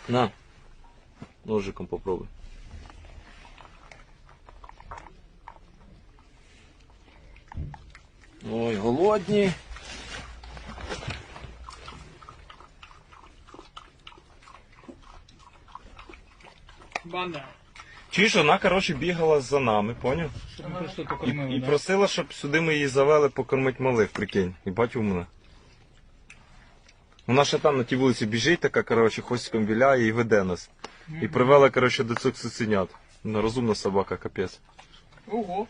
На, ножиком попробуй. Ой, голодні. Банда. Чуєш, вона, коротше, бігала за нами, поняв? Щоб ми просто покормили, І да? просила, щоб сюди ми її завели покормити малих, прикинь. І бачив мене. Вона ще там на тій вулиці біжить така, коротше, хвостиком віляє і веде нас. І привела, коротше, до цих цуценят. Вона розумна собака, капець. Ого.